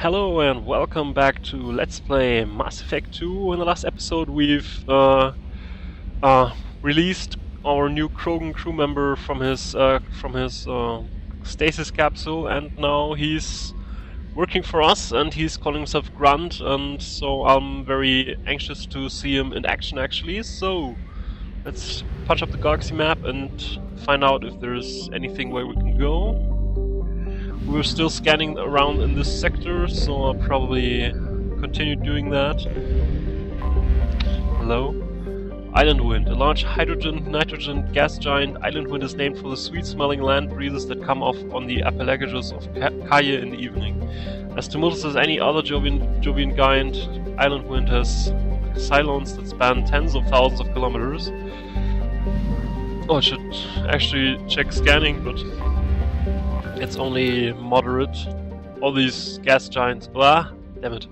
Hello and welcome back to Let's Play Mass Effect 2. In the last episode we've released our new Krogan crew member from his stasis capsule, and now he's working for us and he's calling himself Grunt, and so I'm very anxious to see him in action actually. So let's punch up the galaxy map and find out if there's anything where we can go. We're still scanning around in this sector, so I'll probably continue doing that. Hello? Island wind. A large hydrogen-nitrogen gas giant. Island wind is named for the sweet-smelling land breezes that come off on the Appalachians of Kaya in the evening. As tumultuous as any other Jovian giant, island wind has cyclones that span tens of thousands of kilometers. Oh, I should actually check scanning, but it's only moderate. All these gas giants, blah, damn it.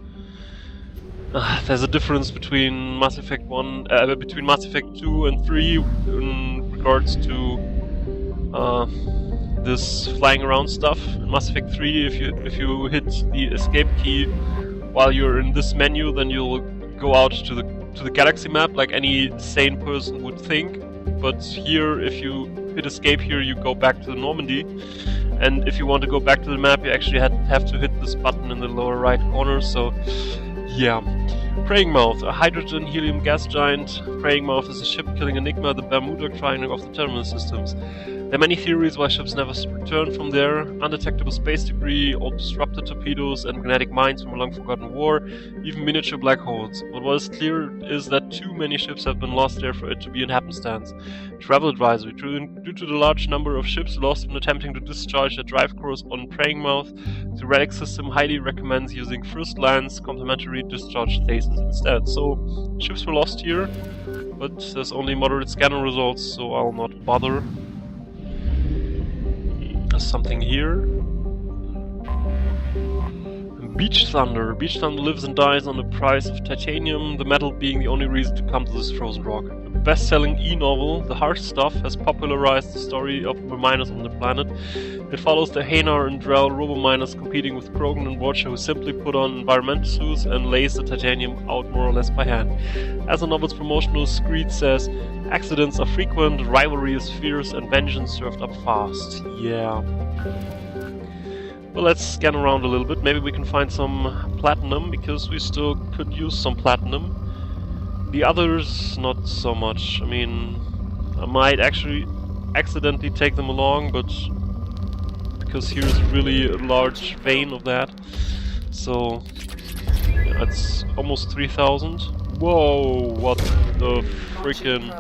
There's a difference between Mass Effect 1, between Mass Effect 2 and 3 in regards to this flying around stuff. In Mass Effect 3, if you hit the escape key while you're in this menu, then you'll go out to the galaxy map like any sane person would think. But here, if you hit escape here, you go back to the Normandy. And if you want to go back to the map, you actually have to hit this button in the lower right corner, so yeah. Praying Mouth, a hydrogen-helium gas giant. Praying Mouth is a ship-killing enigma, the Bermuda Triangle of the terminal systems. There are many theories why ships never return from there. Undetectable space debris, old disruptor torpedoes, and magnetic mines from a long-forgotten war, even miniature black holes. But what is clear is that too many ships have been lost there for it to be in happenstance. Travel advisory. Due to the large number of ships lost when attempting to discharge their drive course on Praying Mouth, the relic system highly recommends using first lance complementary discharge stations instead. So, ships were lost here, but there's only moderate scanner results, so I'll not bother. There's something here. Beach Thunder. Beach Thunder lives and dies on the price of titanium, the metal being the only reason to come to this frozen rock. The best-selling e-novel, The Hard Stuff, has popularized the story of the miners on the planet. It follows the Hanar and Drell robo-miners competing with Krogan and Watcher, who simply put on environmental suits and lace the titanium out more or less by hand. As the novel's promotional screed says, accidents are frequent, rivalry is fierce, and vengeance served up fast. Yeah. Well, let's scan around a little bit. Maybe we can find some platinum, because we still could use some platinum. The others, not so much. I mean, I might actually accidentally take them along, but because here's really a large vein of that. So, yeah, it's almost 3,000. Whoa, what the freaking...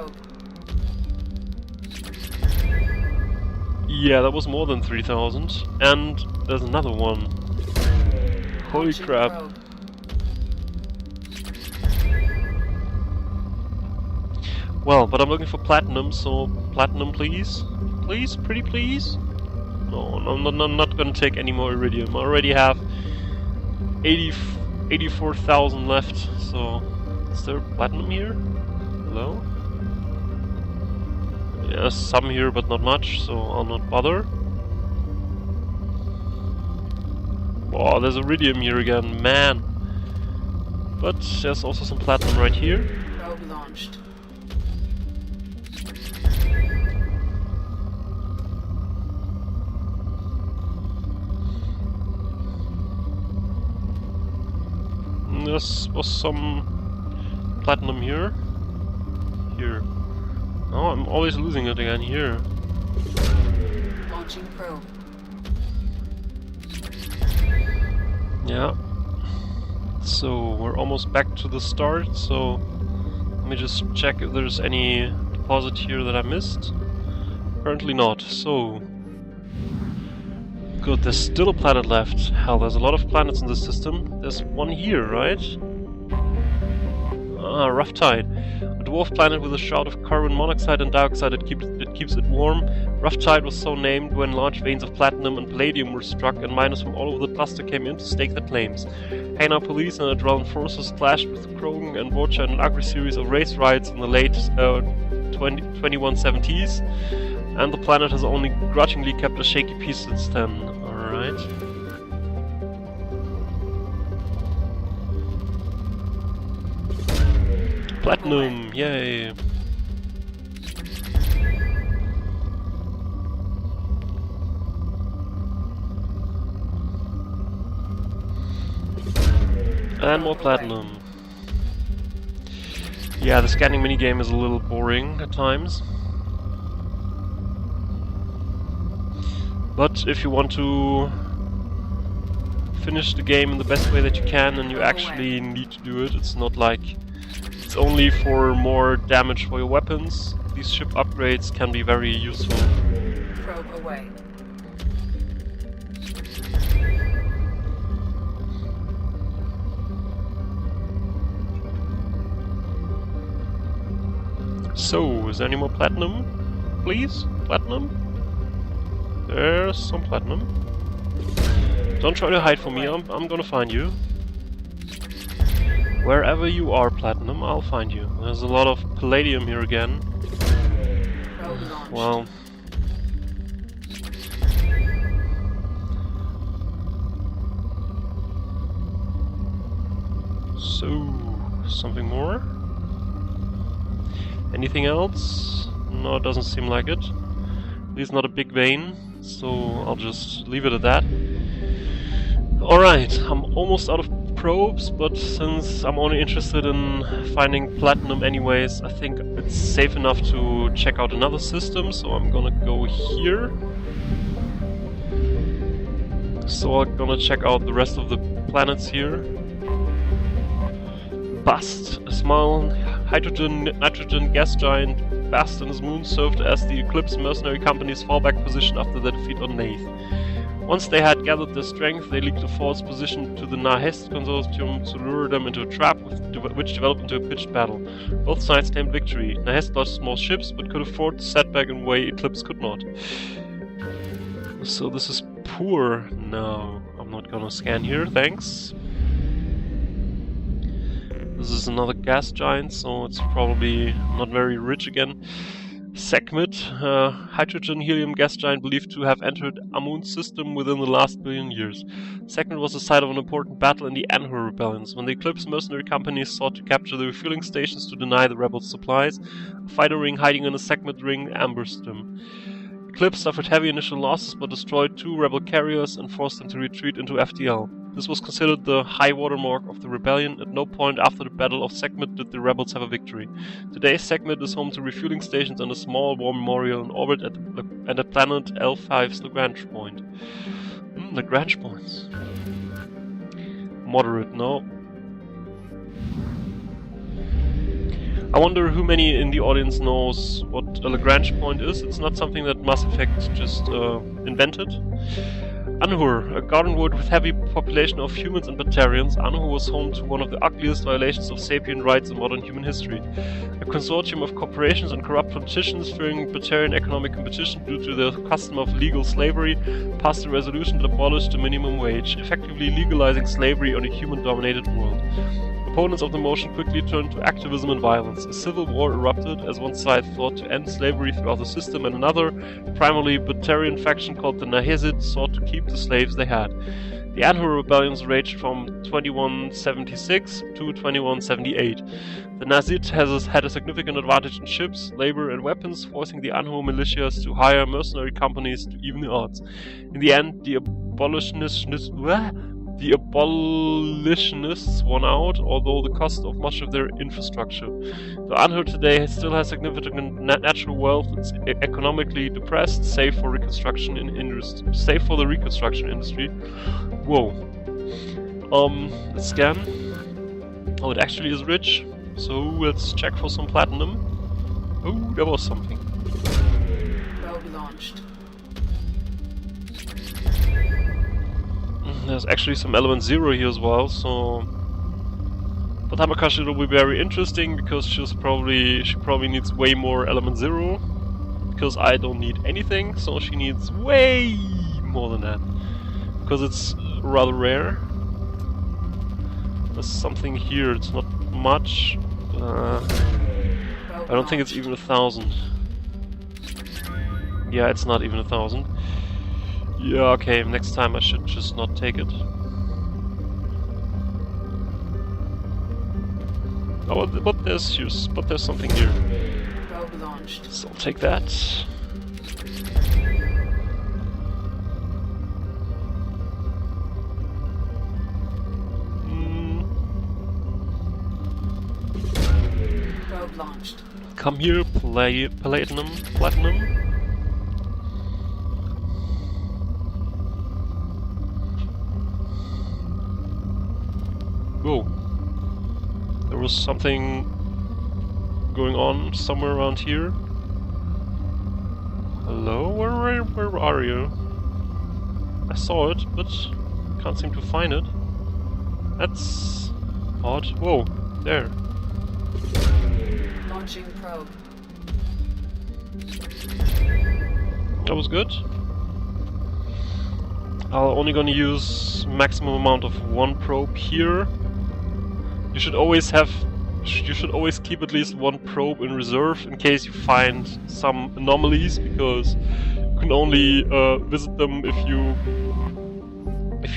Yeah, that was more than 3,000. And there's another one. Holy crap. Well, but I'm looking for platinum, so platinum please. Please, pretty please. No, I'm not gonna take any more iridium. I already have 84,000 left, so... Is there platinum here? Hello? Yes, some here, but not much, so I'll not bother. Oh, there's iridium here again, man! But there's also some platinum right here. Probe launched. There was some platinum here. Here. Oh, I'm always losing it again here. Launching probe. Yeah. So we're almost back to the start, so let me just check if there's any deposit here that I missed. Apparently not, so... Good, there's still a planet left. Hell, there's a lot of planets in this system. There's one here, right? Ah, Rough Tide. A dwarf planet with a shroud of carbon monoxide and dioxide that keeps it warm. Rough Tide was so named when large veins of platinum and palladium were struck and miners from all over the cluster came in to stake their claims. Hanar police and Adrenaline forces clashed with Krogan and Watcher in an ugly series of race riots in the late 2170s, and the planet has only grudgingly kept a shaky peace since then. Alright. Platinum! Yay! And more platinum. Yeah, the scanning minigame is a little boring at times. But if you want to finish the game in the best way that you can, and you actually need to do it, it's not like it's only for more damage for your weapons. These ship upgrades can be very useful. Probe away. So, is there any more platinum? Please? Platinum? There's some platinum. Don't try to hide from me, I'm gonna find you. Wherever you are, platinum, I'll find you. There's a lot of palladium here again. Well... So... something more? Anything else? No, it doesn't seem like it. At least not a big vein, so I'll just leave it at that. Alright, I'm almost out of probes, but since I'm only interested in finding platinum anyways, I think it's safe enough to check out another system, so I'm gonna go here. So I'm gonna check out the rest of the planets here. Bast, a small hydrogen-nitrogen gas giant, Bast and his moon served as the Eclipse mercenary company's fallback position after their defeat on Nath. Once they had gathered their strength, they leaked a false position to the Nahest consortium to lure them into a trap, which developed into a pitched battle. Both sides claimed victory. Nahest lost small ships, but could afford the setback in a way Eclipse could not. So this is poor. No, I'm not gonna scan here, thanks. This is another gas giant, so it's probably not very rich again. Sekhmet, hydrogen-helium gas giant believed to have entered Amun's system within the last billion years. Sekhmet was the site of an important battle in the Anhur rebellions. When the Eclipse mercenary companies sought to capture the refueling stations to deny the rebels supplies, a fighter ring hiding in a Sekhmet ring ambushed them. Eclipse suffered heavy initial losses but destroyed 2 rebel carriers and forced them to retreat into FTL. This was considered the high watermark of the rebellion. At no point after the Battle of Sekhmet did the rebels have a victory. Today, Sekhmet is home to refueling stations and a small war memorial in orbit at the planet L5's Lagrange point. Lagrange points. Moderate, no. I wonder who many in the audience knows what a Lagrange point is. It's not something that Mass Effect just invented. Anhur, a gardenwood with heavy population of humans and Batarians, Anhur was home to one of the ugliest violations of sapient rights in modern human history. A consortium of corporations and corrupt politicians fearing Batarian economic competition due to their custom of legal slavery passed a resolution that abolished the minimum wage, effectively legalizing slavery on a human-dominated world. Opponents of the motion quickly turned to activism and violence. A civil war erupted as one side thought to end slavery throughout the system and another, primarily Batarian faction called the Nahezid, sought to keep the slaves they had. The Anhur rebellions raged from 2176 to 2178. The Nahezid had a significant advantage in ships, labor and weapons, forcing the Anhur militias to hire mercenary companies to even the odds. In the end, the abolitionists won out, although the cost of much of their infrastructure. The Anhur today still has significant natural wealth. It's economically depressed, save for the reconstruction industry. Whoa. Let's scan. Oh, it actually is rich. So let's check for some platinum. Oh, there was something. Probe launched. There's actually some element 0 here as well, so... But Tamakashi will be very interesting, because she probably needs way more element 0. Because I don't need anything, so she needs way more than that. Because it's rather rare. There's something here, it's not much. I don't think it's even 1,000. Yeah, it's not even 1,000. Yeah, okay, next time I should just not take it. Oh, but there's something here. Probe launched. So I'll take that. Probe launched. Come here, platinum. Whoa. There was something going on somewhere around here. Hello? Where are you? I saw it, but can't seem to find it. That's odd. Whoa, there. Launching probe. That was good. I'll only gonna use maximum amount of one probe here. You should always keep at least one probe in reserve in case you find some anomalies, because you can only visit them if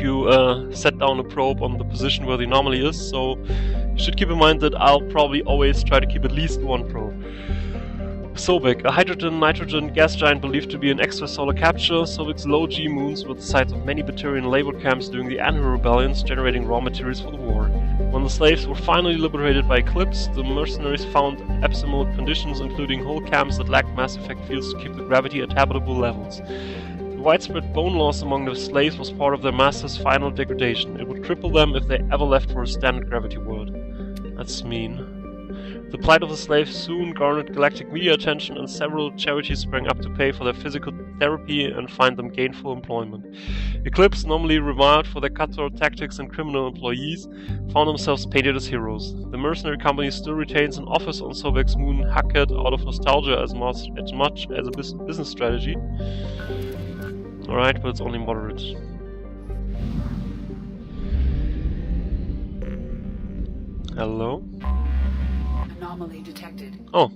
you set down a probe on the position where the anomaly is. So you should keep in mind that I'll probably always try to keep at least one probe. Sobek, a hydrogen-nitrogen gas giant believed to be an extrasolar capture. Sobek's low G moons were the sites of many Batarian labor camps during the Anhu rebellions, generating raw materials for the war. When the slaves were finally liberated by Eclipse, the mercenaries found abysmal conditions, including whole camps that lacked mass effect fields to keep the gravity at habitable levels. The widespread bone loss among the slaves was part of their masters' final degradation. It would cripple them if they ever left for a standard gravity world. That's mean. The plight of the slaves soon garnered galactic media attention, and several charities sprang up to pay for their physical therapy and find them gainful employment. Eclipse, normally reviled for their cutthroat tactics and criminal employees, found themselves painted as heroes. The mercenary company still retains an office on Sobek's moon, Hackett, out of nostalgia as much as a business strategy. Alright, but it's only moderate. Hello? Anomaly detected. Oh,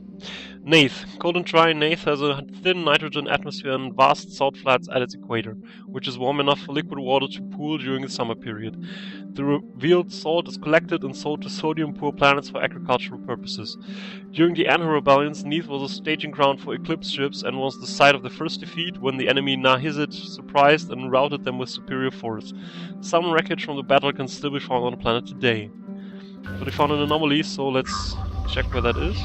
Nath. Cold and dry, Nath has a thin nitrogen atmosphere and vast salt flats at its equator, which is warm enough for liquid water to pool during the summer period. The revealed salt is collected and sold to sodium-poor planets for agricultural purposes. During the Anhu rebellions, Neath was a staging ground for Eclipse ships and was the site of the first defeat when the enemy Nahizit surprised and routed them with superior force. Some wreckage from the battle can still be found on the planet today. But we found an anomaly, so let's check where that is.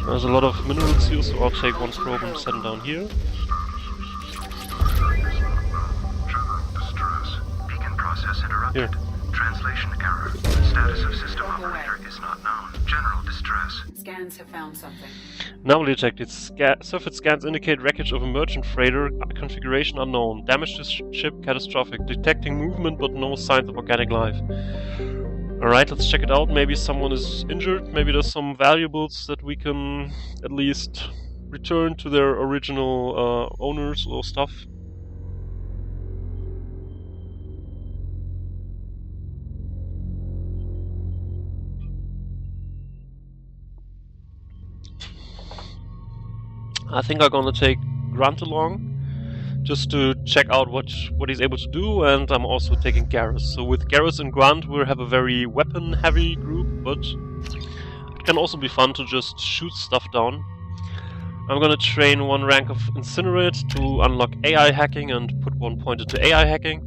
There's a lot of minerals here, so I'll take one probe and set them down here. Beacon process interrupted. Here. Translation error. Status of system operator is not known. General distress. Scans have found something. Anomaly detected. Surface scans indicate wreckage of a merchant freighter. Configuration unknown. Damage to ship catastrophic. Detecting movement but no signs of organic life. Alright, let's check it out. Maybe someone is injured. Maybe there's some valuables that we can at least return to their original owners or stuff. I think I'm gonna take Grant along, just to check out what he's able to do, and I'm also taking Garrus. So with Garrus and Grant we'll have a very weapon-heavy group, but it can also be fun to just shoot stuff down. I'm gonna train one rank of Incinerate to unlock AI hacking and put 1 point into AI hacking.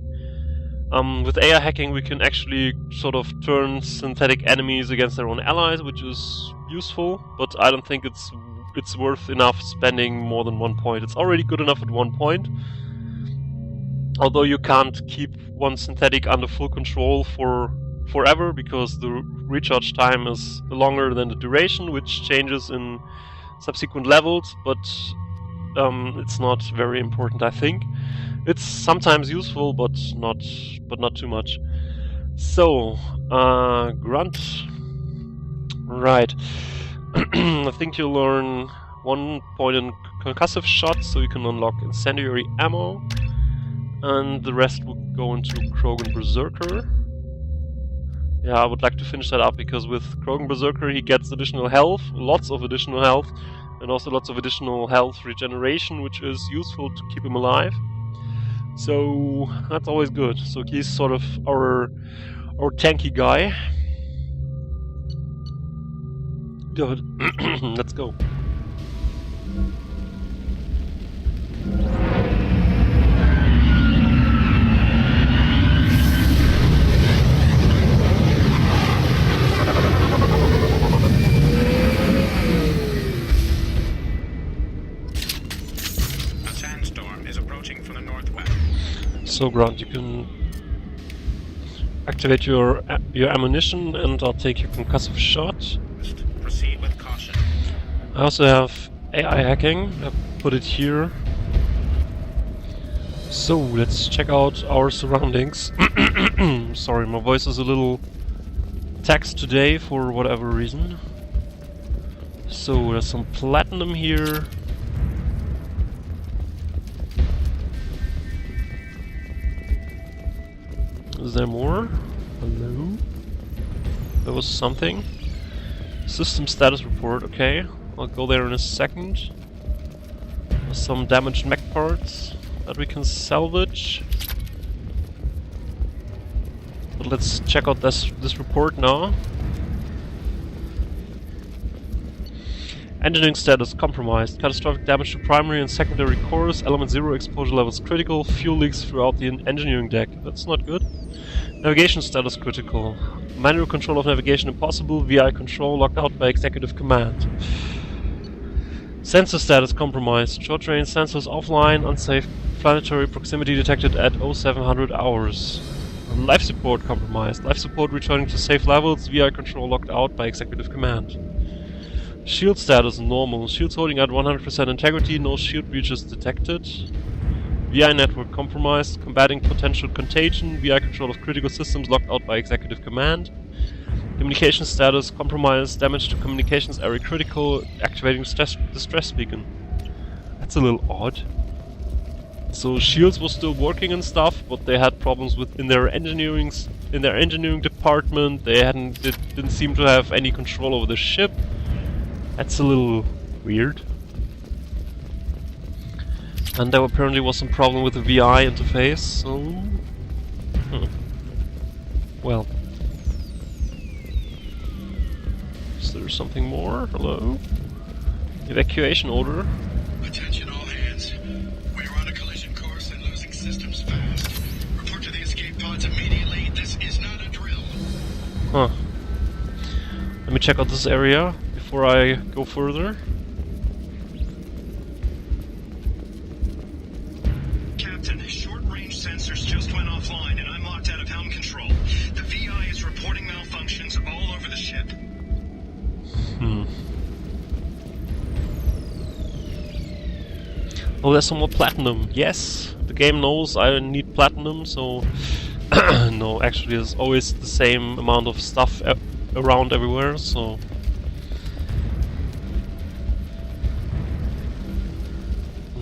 With AI hacking we can actually sort of turn synthetic enemies against their own allies, which is useful, but I don't think it's worth enough spending more than 1 point. It's already good enough at 1 point. Although you can't keep one synthetic under full control for forever, because the recharge time is longer than the duration, which changes in subsequent levels, but it's not very important, I think. It's sometimes useful, but not too much. So, Grunt. Right. I think you'll learn 1 point in concussive shots, so you can unlock incendiary ammo, and the rest will go into Krogan Berserker. Yeah, I would like to finish that up, because with Krogan Berserker he gets additional health, lots of additional health, and also lots of additional health regeneration, which is useful to keep him alive. So that's always good. So he's sort of our tanky guy. Good. Let's go. A sandstorm is approaching from the northwest. So Grant, you can activate your ammunition, and I'll take your concussive shot. Proceed with caution. I also have AI hacking. I put it here. So let's check out our surroundings. Sorry, my voice is a little taxed today for whatever reason. So there's some platinum here. Is there more? Hello? There was something. System status report, okay. I'll go there in a second. There's some damaged mech parts that we can salvage. But let's check out this report now. Engineering status compromised. Catastrophic damage to primary and secondary cores. Element 0 exposure levels critical. Fuel leaks throughout the engineering deck. That's not good. Navigation status critical. Manual control of navigation impossible. VI control locked out by executive command. Sensor status compromised. Short range sensors offline. Unsafe planetary proximity detected at 0700 hours. Life support compromised. Life support returning to safe levels. VI control locked out by executive command. Shield status normal. Shields holding at 100% integrity. No shield breaches detected. VI network compromised. Combating potential contagion. VI control of critical systems locked out by executive command. Communication status compromised. Damage to communications area critical. Activating distress beacon. That's a little odd. So shields was still working and stuff, but they had problems in their engineering department. They didn't seem to have any control over the ship. That's a little weird. And there apparently was some problem with the VI interface, so... Well. Is there something more? Hello? Evacuation order. Attention all hands. We are on a collision course and losing systems fast. Report to the escape pods immediately. This is not a drill. Huh. Let me check out this area before I go further. Captain, short-range sensors just went offline and I'm locked out of helm control. The VI is reporting malfunctions all over the ship. Oh, there's some more platinum. Yes, the game knows I need platinum, so... No, actually there's always the same amount of stuff around everywhere, so...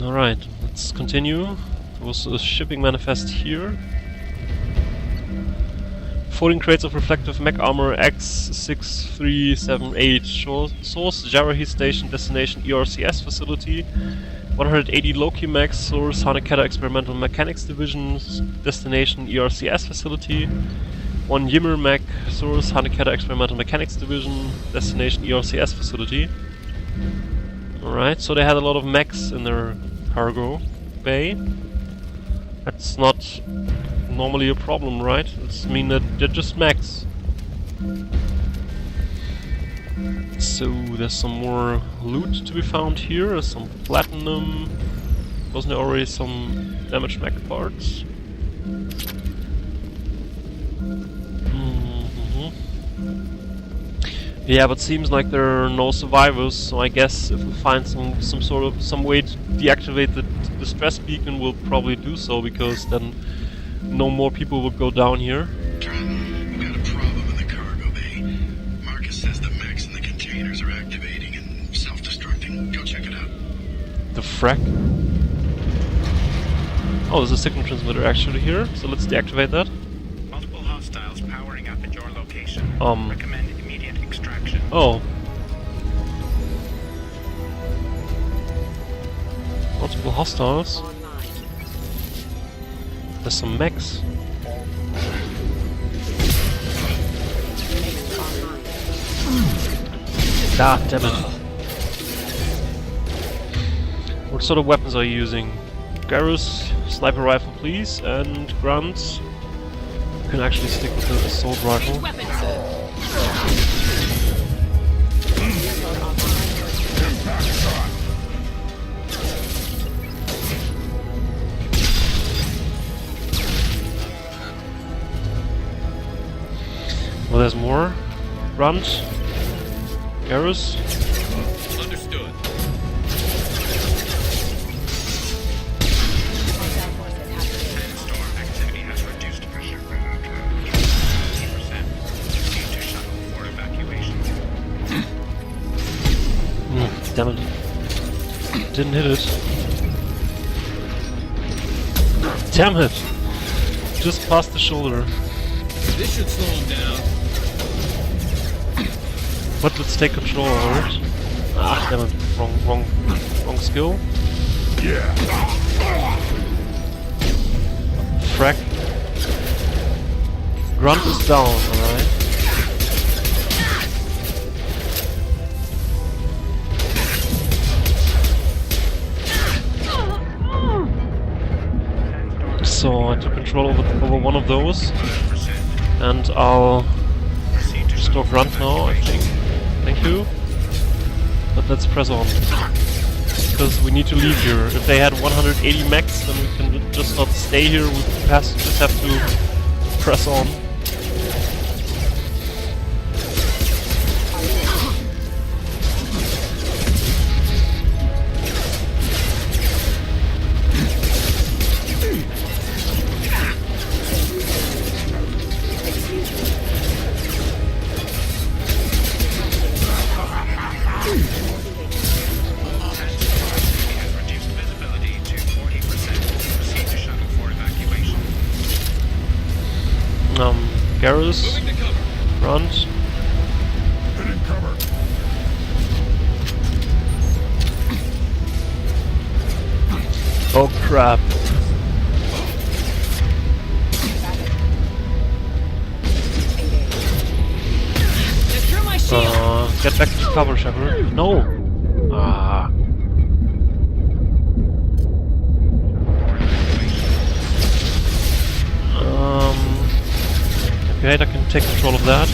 Alright, let's continue. There was a shipping manifest here. 14 crates of reflective mech armor X6378. Source Jarahi Station, destination ERCS facility. 180 Loki mechs, source Haneketa Experimental Mechanics Division, destination ERCS facility. 1 Yimmer mech, source Haneketa Experimental Mechanics Division, destination ERCS facility. Alright, so they had a lot of mechs in their cargo bay. That's not normally a problem, right? It's mean that they're just mechs. So there's some more loot to be found here. There's some platinum. Wasn't there already some damaged mech parts? Yeah, but seems like there are no survivors, so I guess if we find some way to deactivate the distress beacon, we'll probably do so, because then no more people will go down here. We've got a problem in the cargo bay. Marcus says the mechs in the containers are activating and self-destructing. Go check it out. The frack? Oh, there's a signal transmitter actually here, so let's deactivate that. Multiple hostiles powering up at your location. Recommend immediate extraction. Oh. Multiple hostiles. There's some mechs. Ah, damn it. What sort of weapons are you using? Garrus, sniper rifle please, and grunts. You can actually stick with the assault rifle. Well, there's more. Grunt. Garrus. Understood. Storm activity has reduced pressure. 15%. Proceed to shuttle for evacuation. Damn it. Didn't hit it. Damn it! Just past the shoulder. This should slow him down. But let's take control over it. Ah, damn it. Wrong skill. Yeah. Frack. Grunt is down, alright. So I took control over one of those. And I'll restore Grunt now, I think. Thank you. But let's press on. Because we need to leave here. If they had 180 mechs, then we can just not stay here. We just have to press on. Garrus, Grunt. Hidden cover. Oh crap. Get back to cover, Shepard. No! Ah. Okay, I can take control of that.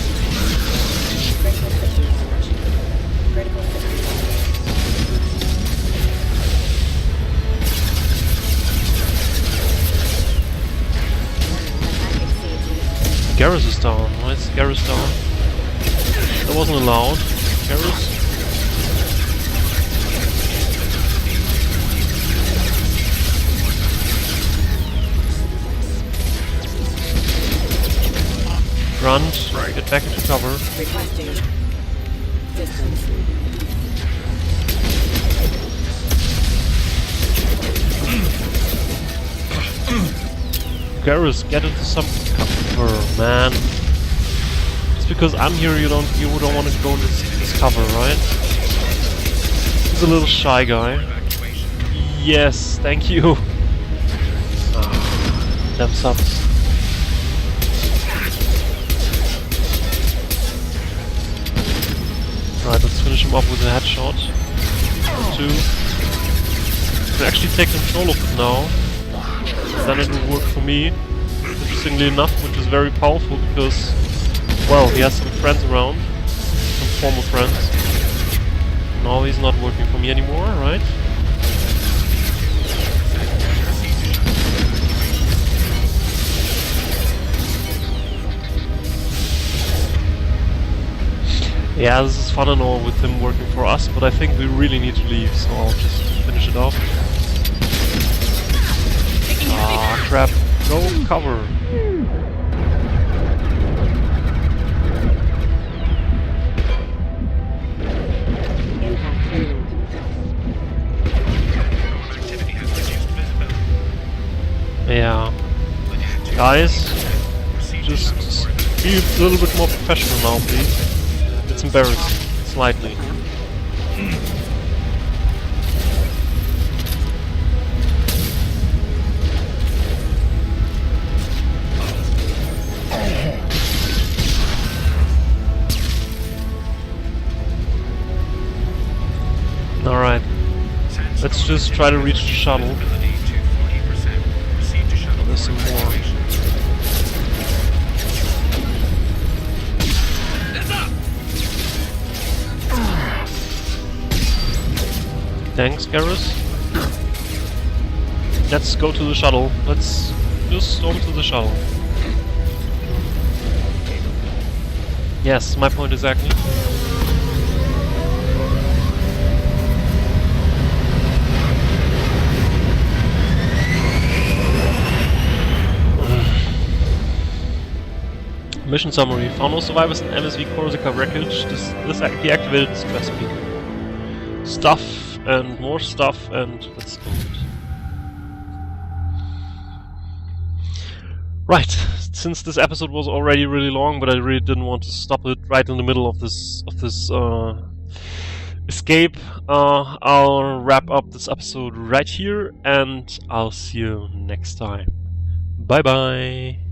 Garrus is down. Why is Garrus down? That wasn't allowed. Garrus? Grunt, get back into cover. Requesting distance. Garrus, get into some cover, man. Just because I'm here, you don't want to go into this cover, right? He's a little shy guy. Yes, thank you. Damn sucks. Right, let's finish him off with a headshot. 2. Can actually take control of it now. Then it will work for me. Interestingly enough, which is very powerful because, well, he has some friends around. Some former friends. Now he's not working for me anymore, right? Yeah, this is fun and all with him working for us, but I think we really need to leave, so I'll just finish it off. Ah, crap. No cover. Yeah. Guys, just be a little bit more professional now, please. It's embarrassing, slightly. Alright, let's just try to reach the shuttle. Oh, there's some more. Thanks, Garrus. Let's go to the shuttle. Let's just storm to the shuttle. Yes, my point exactly. Mission summary. Found no survivors in MSV Corsica wreckage. This deactivated distress beacon. Stuff and more stuff, and let's go. Right, since this episode was already really long, but I really didn't want to stop it right in the middle of this escape, I'll wrap up this episode right here, and I'll see you next time. Bye bye!